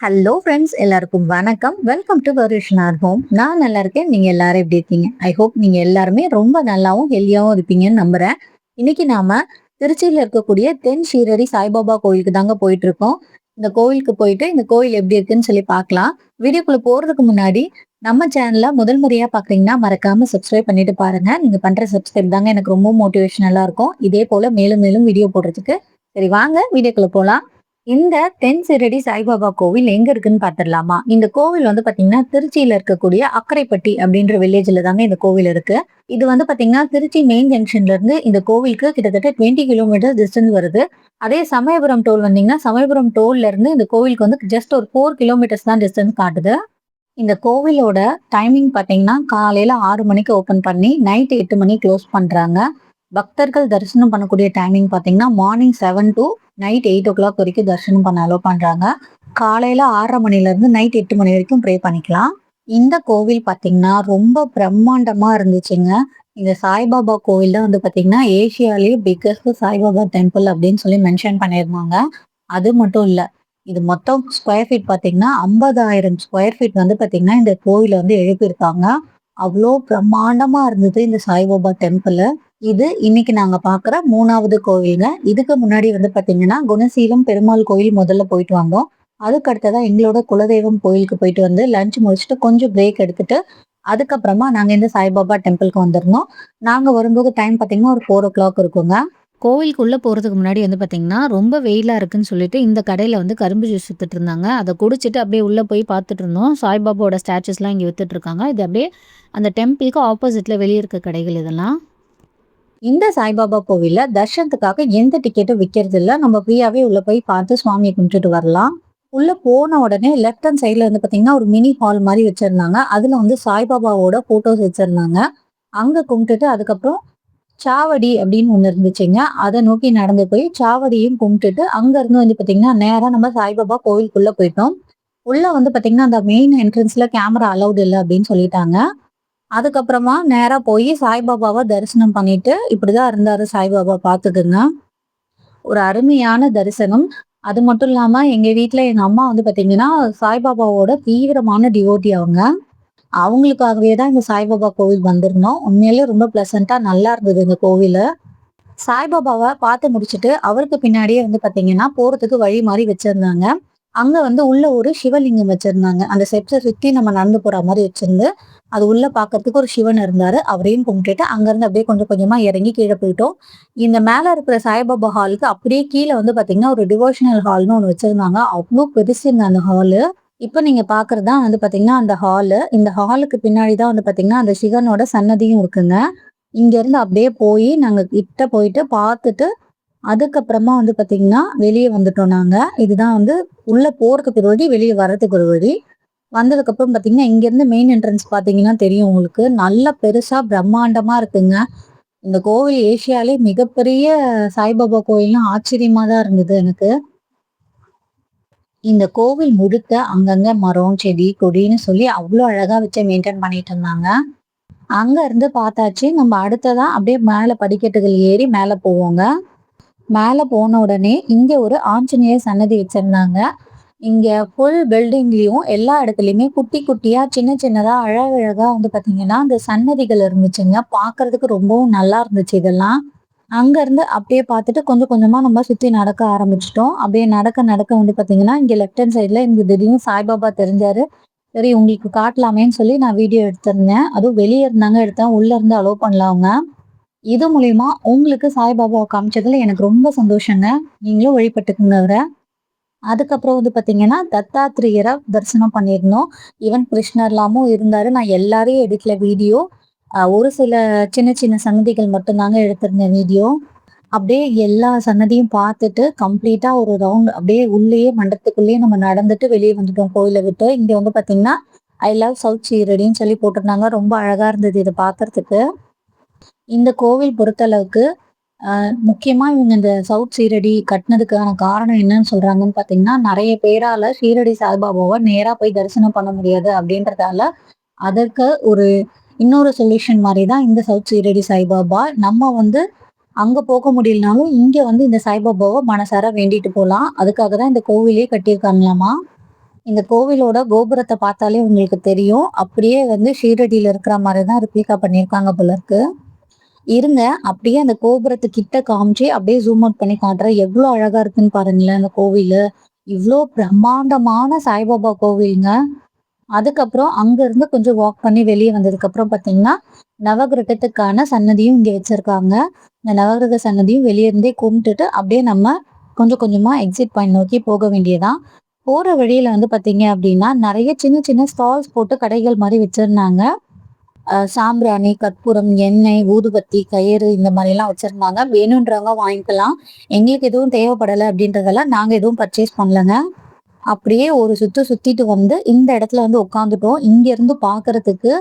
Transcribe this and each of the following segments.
Hello friends, எல்லாருக்கும் வணக்கம். Welcome to வருஷ்னார் ஹோம். நான் நல்லா இருக்கேன். நீங்க எல்லாரும் எப்படி இருக்கீங்க? ஐ ஹோப் நீங்க எல்லாருமே ரொம்ப நல்லாவும் ஹெல்த்தியாவும் இருப்பீங்கன்னு நம்புறேன். இன்னைக்கு நாம திருச்சியில இருக்கக்கூடிய தென் ஷீரடி சாய்பாபா கோயிலுக்கு தாங்க போயிட்டு இருக்கோம். இந்த கோயிலுக்கு போயிட்டு இந்த கோயில் எப்படி இருக்குன்னு சொல்லி பார்க்கலாம். வீடியோக்குள்ள போறதுக்கு முன்னாடி நம்ம சேனல்ல முதல் முறையா பாக்குறீங்கன்னா மறக்காம சப்ஸ்கிரைப் பண்ணிட்டு பாருங்க. நீங்க பண்ற சப்ஸ்கிரைப் தாங்க எனக்கு ரொம்ப மோட்டிவேஷனலா இருக்கும். இதே போல மேலும் மேலும் வீடியோ போடுறதுக்கு. சரி, வாங்க வீடியோக்குள்ள போலாம். இந்த தென் சிரடி சாய்பாபா கோவில் எங்க இருக்குன்னு பாத்துடலாமா? இந்த கோவில் வந்து பாத்தீங்கன்னா திருச்சியில இருக்கக்கூடிய அக்கரைப்பட்டி அப்படின்ற வில்லேஜ்ல தாங்க இந்த கோவில் இருக்கு. இது வந்து பாத்தீங்கன்னா திருச்சி மெயின் ஜங்ஷன்ல இருந்து இந்த கோவிலுக்கு கிட்டத்தட்ட 20 கிலோமீட்டர் டிஸ்டன்ஸ் வருது. அதே சமயபுரம் டோல் வந்தீங்கன்னா சமயபுரம் டோல்ல இருந்து இந்த கோவிலுக்கு வந்து ஜஸ்ட் ஒரு 4 கிலோமீட்டர்ஸ் தான் டிஸ்டன்ஸ் காட்டுது. இந்த கோவிலோட டைமிங் பாத்தீங்கன்னா காலையில 6 மணிக்கு ஓபன் பண்ணி நைட் 8 மணி க்ளோஸ் பண்றாங்க. பக்தர்கள் தரிசனம் பண்ணக்கூடிய டைமிங் பாத்தீங்கன்னா மார்னிங் 7 டு நைட் 8 o'clock வரைக்கும் தரிசனம் பண்ண அலோ பண்றாங்க. காலையில 6:30 மணில இருந்து நைட் 8 மணி வரைக்கும் ப்ரே பண்ணிக்கலாம். இந்த கோவில் பாத்தீங்கன்னா ரொம்ப பிரம்மாண்டமா இருந்துச்சுங்க. இந்த சாய்பாபா கோவில் தான் வந்து பாத்தீங்கன்னா ஏசியாலேயே பிக்கஸ்ட் சாய்பாபா டெம்பிள் அப்படின்னு சொல்லி மென்ஷன் பண்ணியிருந்தாங்க. அது மட்டும் இல்ல, இது மொத்தம் ஸ்கொயர் ஃபீட் பாத்தீங்கன்னா 50,000 ஸ்கொயர் ஃபீட் வந்து பாத்தீங்கன்னா இந்த கோவில வந்து எழுப்பியிருக்காங்க. அவ்வளோ பிரம்மாண்டமா இருந்தது இந்த சாய்பாபா டெம்பிள். இது இன்னைக்கு நாங்க பாக்குற 3வது கோவிலுங்க. இதுக்கு முன்னாடி வந்து பாத்தீங்கன்னா குணசீலம் பெருமாள் கோயில் முதல்ல போயிட்டு வந்தோம். அதுக்கு அடுத்ததா எங்களோட குலதெய்வம் கோயிலுக்கு போயிட்டு வந்து லஞ்ச் முடிச்சுட்டு கொஞ்சம் பிரேக் எடுத்துட்டு அதுக்கப்புறமா நாங்க இந்த சாய்பாபா டெம்பிளுக்கு வந்திருந்தோம். நாங்க வரும்போது டைம் பாத்தீங்கன்னா ஒரு 4 o'clock இருக்குங்க. கோவிலுக்குள்ள போறதுக்கு முன்னாடி வந்து பாத்தீங்கன்னா ரொம்ப வெயிலா இருக்குன்னு சொல்லிட்டு இந்த கடையில வந்து கரும்பு ஜூஸ் வித்துட்டு இருந்தாங்க. அதை குடிச்சிட்டு அப்படியே உள்ள போய் பார்த்துட்டு இருந்தோம். சாய்பாபாவோட ஸ்டாச்சுஸ்லாம் இங்க வித்துட்டு இருக்காங்க. இது அப்படியே அந்த டெம்பிளுக்கு ஆப்போசிட்ல வெளியே இருக்க கடைகள் இதெல்லாம். இந்த சாய்பாபா கோவில்ல தர்ஷனத்துக்காக எந்த டிக்கெட்டும் விற்கிறது இல்ல. நம்ம ஃப்ரீயாவே உள்ள போய் பார்த்து சுவாமியை கும்பிட்டுட்டு வரலாம். உள்ள போன உடனே லெஃப்ட் ஹேண்ட் சைட்ல வந்து பாத்தீங்கன்னா ஒரு மினி ஹால் மாதிரி வச்சிருந்தாங்க. அதுல வந்து சாய்பாபாவோட போட்டோஸ் வச்சிருந்தாங்க. அங்க கும்பிட்டுட்டு அதுக்கப்புறம் சாவடி அப்படின்னு ஒண்ணு இருந்துச்சுங்க. அதை நோக்கி நடந்து போய் சாவடியும் கும்பிட்டுட்டு அங்க இருந்து வந்து பாத்தீங்கன்னா நேரா நம்ம சாய்பாபா கோவிலுக்குள்ள போயிட்டோம். உள்ள வந்து பாத்தீங்கன்னா அந்த மெயின் என்ட்ரன்ஸ்ல கேமரா அலௌட் இல்லை அப்படின்னு சொல்லிட்டாங்க. அதுக்கப்புறமா நேரா போய் சாய்பாபாவை தரிசனம் பண்ணிட்டு இப்படிதான் இருந்தாரு சாய்பாபா, பாத்துக்குங்க. ஒரு அருமையான தரிசனம். அது மட்டும் இல்லாம எங்க வீட்ல எங்க அம்மா வந்து பாத்தீங்கன்னா சாய்பாபாவோட தீவிரமான டிவோட்டி அவங்க. அவங்களுக்காகவே தான் இந்த சாய்பாபா கோவில் வந்திருந்தோம். உண்மையிலே ரொம்ப பிளசண்டா நல்லா இருந்தது இந்த கோவிலு. சாய்பாபாவை பார்த்து முடிச்சுட்டு அவருக்கு பின்னாடியே வந்து பாத்தீங்கன்னா போறதுக்கு வழி மாதிரி வச்சிருந்தாங்க. அங்க வந்து உள்ள ஒரு சிவலிங்கம் வச்சிருந்தாங்க. அந்த ஸ்டெப்ஸை சுத்தி நம்ம நடந்து போற மாதிரி வச்சிருந்து அது உள்ள பாக்குறதுக்கு ஒரு சிவன் இருந்தாரு. அவரையும் கும்பிட்டுட்டு அங்க இருந்து அப்படியே கொஞ்சம் கொஞ்சமா இறங்கி கீழே போயிட்டோம். இந்த மேல இருக்கிற சாய்பாபா ஹாலுக்கு அப்படியே கீழே வந்து பாத்தீங்கன்னா ஒரு டிவோஷனல் ஹால்னு ஒண்ணு வச்சிருந்தாங்க. அவ்வளோ பெருசுங்க அந்த ஹாலு. இப்ப நீங்க பாக்குறதுதான் வந்து பாத்தீங்கன்னா அந்த ஹாலு. இந்த ஹாலுக்கு பின்னாடிதான் வந்து பாத்தீங்கன்னா அந்த சிவனோட சன்னதியும் இருக்குங்க. இங்க இருந்து அப்படியே போய் நாங்க கிட்ட போயிட்டு பார்த்துட்டு அதுக்கப்புறமா வந்து பாத்தீங்கன்னா வெளியே வந்துட்டோம் நாங்க. இதுதான் வந்து உள்ள போறதுக்கு ஒரு வழி, வெளியே வர்றதுக்கு ஒரு வழி. வந்ததுக்கு அப்புறம் பாத்தீங்கன்னா இங்க இருந்து மெயின் என்ட்ரன்ஸ் பாத்தீங்கன்னா தெரியும் உங்களுக்கு. நல்ல பெருசா பிரம்மாண்டமா இருக்குங்க. இந்த கோவில் ஏசியாலே மிகப்பெரிய சாய்பாபா கோயில்னு ஆச்சரியமா தான் இருந்தது எனக்கு. இந்த கோவில் முழுக்க அங்கங்க மரம், செடி, கொடின்னு சொல்லி அவ்வளோ அழகா வச்சு மெயின்டைன் பண்ணிட்டு இருந்தாங்க. அங்க இருந்து பார்த்தாச்சு. நம்ம அடுத்ததா அப்படியே மேல படிக்கட்டுகள் ஏறி மேல போவோங்க. மேல போன உடனே இங்க ஒரு ஆஞ்சநேயர் சன்னதி வச்சிருந்தாங்க. இங்க ஃபுல் பில்டிங்லயும் எல்லா இடத்துலயுமே குட்டி குட்டியா சின்ன சின்னதா அழகழகா வந்து பாத்தீங்கன்னா அந்த சன்னதிகள் இருந்துச்சுங்க. பாக்குறதுக்கு ரொம்பவும் நல்லா இருந்துச்சு இதெல்லாம். அங்க இருந்து அப்படியே பார்த்துட்டு கொஞ்சம் கொஞ்சமா நம்ம சுத்தி நடக்க ஆரம்பிச்சிட்டோம். அப்படியே நடக்க நடக்க வந்து பாத்தீங்கன்னா இங்க லெஃப்ட் ஹேண்ட் சைட்ல இங்க திடீர்னு சாய்பாபா தெரிஞ்சாரு. சரி, உங்களுக்கு காட்டலாமேன்னு சொல்லி நான் வீடியோ எடுத்திருந்தேன். அதுவும் வெளியே இருந்தாங்க எடுத்தேன். உள்ள இருந்து அலோவ் பண்ணல அவங்க. இது மூலியமா உங்களுக்கு சாய்பாபாவை காமிச்சதுல எனக்கு ரொம்ப சந்தோஷங்க. நீங்களும் வழிபட்டுக்குங்க அவரை. அதுக்கப்புறம் வந்து பாத்தீங்கன்னா தத்தாத்திரேயரை தரிசனம் பண்ணியிருந்தோம். ஈவன் கிருஷ்ணர்லாமும் இருந்தாரு. நான் எல்லாரையும் எடுக்கல வீடியோ. ஒரு சில சின்ன சின்ன சன்னதிகள் மட்டும்தாங்க எடுத்திருந்தேன் வீடியோ. அப்படியே எல்லா சன்னதியும் பார்த்துட்டு கம்ப்ளீட்டா ஒரு ரவுண்ட் அப்படியே உள்ளேயே மண்டபத்துக்குள்ளேயே நம்ம நடந்துட்டு வெளியே வந்துட்டோம் கோயிலை விட்டு. இங்க வந்து பாத்தீங்கன்னா ஐ லவ் சவுத் ஷீரடின்னு சொல்லி போட்டிருந்தாங்க. ரொம்ப அழகா இருந்தது இதை பார்க்கறதுக்கு. இந்த கோவில் பொறுத்தளவுக்கு முக்கியமா இவங்க இந்த சவுத் ஷீரடி கட்டினதுக்கான காரணம் என்னன்னு சொல்றாங்கன்னு பாத்தீங்கன்னா நிறைய பேரால ஷீரடி சாய்பாபாவை நேரா போய் தரிசனம் பண்ண முடியாது அப்படின்றதால அதற்கு ஒரு இன்னொரு சொல்யூஷன் மாதிரி தான் இந்த சவுத் ஷீரடி சாய்பாபா. நம்ம வந்து அங்க போக முடியலனாலும் இங்க வந்து இந்த சாய்பாபாவை மனசார வேண்டிட்டு போலாம். அதுக்காக தான் இந்த கோவிலே கட்டியிருக்காங்களாமா. இந்த கோவிலோட கோபுரத்த பார்த்தாலே உங்களுக்கு தெரியும். அப்படியே வந்து ஷீரடியில இருக்கிற மாரி தான் ரெப்ளிகா பண்ணியிருக்காங்க போல இருக்கு. இருங்க, அப்படியே அந்த கோபுரத்து கிட்ட காமிச்சு அப்படியே ஜூம் அவுட் பண்ணி காட்டுறேன். எவ்ளோ அழகா இருக்குன்னு பாருங்களேன் அந்த கோவிலு. இவ்ளோ பிரம்மாண்டமான சாய்பாபா கோவில்ங்க. அதுக்கப்புறம் அங்க இருந்து கொஞ்சம் வாக் பண்ணி வெளிய வந்ததுக்கப்புறம் பார்த்தீங்கன்னா, நவகிரகத்துக்கான சன்னதியும் இங்க வச்சிருக்காங்க. இந்த நவகிரக சன்னதியும் வெளிய இருந்தே கும்பிட்டுட்டு அப்படியே நம்ம கொஞ்சம் கொஞ்சமா எக்ஸிட் பாயிண்ட் நோக்கி போக வேண்டியதுதான். போற வழியில வந்து பார்த்தீங்க அப்படின்னா, நெறைய சின்ன சின்ன ஸ்டால்ஸ் போட்டு கடைகள் மாரி வச்சிருந்தாங்க. சாம்பிராணி, கற்பூரம், எண்ணெய், ஊதுபத்தி, கயிறு இந்த மாரிலாம் வச்சிருந்தாங்க. வேணுன்றவங்க வாங்கிக்கலாம். எங்களுக்கு எதுவும் தேவைப்படல அப்படின்றதால நாங்க எதுவும் பர்ச்சேஸ் பண்ணலங்க. அப்படியே ஒரு சுத்து சுத்திட்டு வந்து இந்த இடத்துல வந்து உட்காந்துட்டோம். இங்க இருந்து பார்க்கறதுக்கு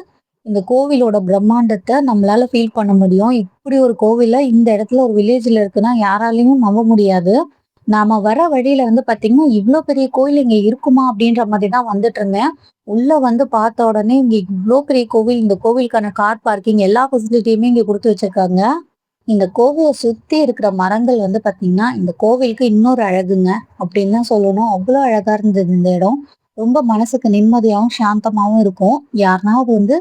இந்த கோவிலோட பிரம்மாண்டத்த நம்மளால ஃபீல் பண்ண முடியும். இப்படி ஒரு கோவில்ல இந்த இடத்துல ஒரு வில்லேஜ்ல இருக்குன்னா யாராலயும் நம்ப முடியாது. நாம வர வழியில வந்து பார்த்தீங்கன்னா, இவ்ளோ பெரிய கோயில் இங்க இருக்குமா? அப்படின்ற மாதிரி தான் வந்துட்டுருந்தேன். உள்ள வந்து பார்த்த உடனே இங்க இவ்ளோ பெரிய கோவில், இந்த கோவிலுக்கான கார் பார்க்கிங் எல்லா ஃபெசிலிட்டியுமே இங்க குடுத்து வச்சிருக்காங்க. இந்த கோவில சுத்தி இருக்கிற மரங்கள் வந்து பார்த்தீங்கன்னா, இந்த கோவிலுக்கு இன்னொரு அழகுங்க அப்படின்னு தான் சொல்லணும். அவ்ளோ அழகா இருந்தது இந்த இடம். ரொம்ப மனசுக்கு நிம்மதியாவும், சாந்தமாவும் இருக்கும். யாருனாவது வந்து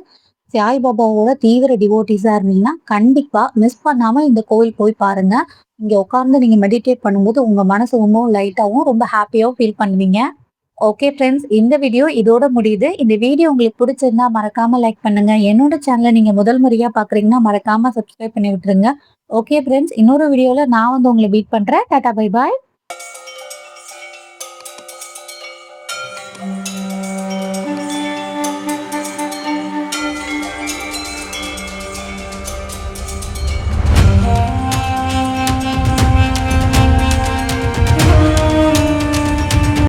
சாய்பாபாவோட தீவிர டிவோட்டீஸா இருந்தீங்கன்னா, கண்டிப்பா மிஸ் பண்ணாம இந்த கோவில் போய் பாருங்க. இங்க உட்கார்ந்து நீங்க மெடிடேட் பண்ணும்போது உங்க மனசு இன்னும் லைட்டாவும், ரொம்ப ஹாப்பியாவும் ஃபீல் பண்ணுவீங்க. ஓகே ஃப்ரெண்ட்ஸ், இந்த வீடியோ இதோட முடியுது. இந்த வீடியோ உங்களுக்கு பிடிச்சிருந்தா மறக்காம லைக் பண்ணுங்க. என்னோட சேனல நீங்க முதல் முறையா பார்க்குறீங்கன்னா, மறக்காம சப்ஸ்கிரைப் பண்ணி விட்டுருங்க. ஓகே ஃப்ரெண்ட்ஸ், இன்னொரு வீடியோல நான் வந்து உங்கள மீட் பண்றேன். Tata bye bye.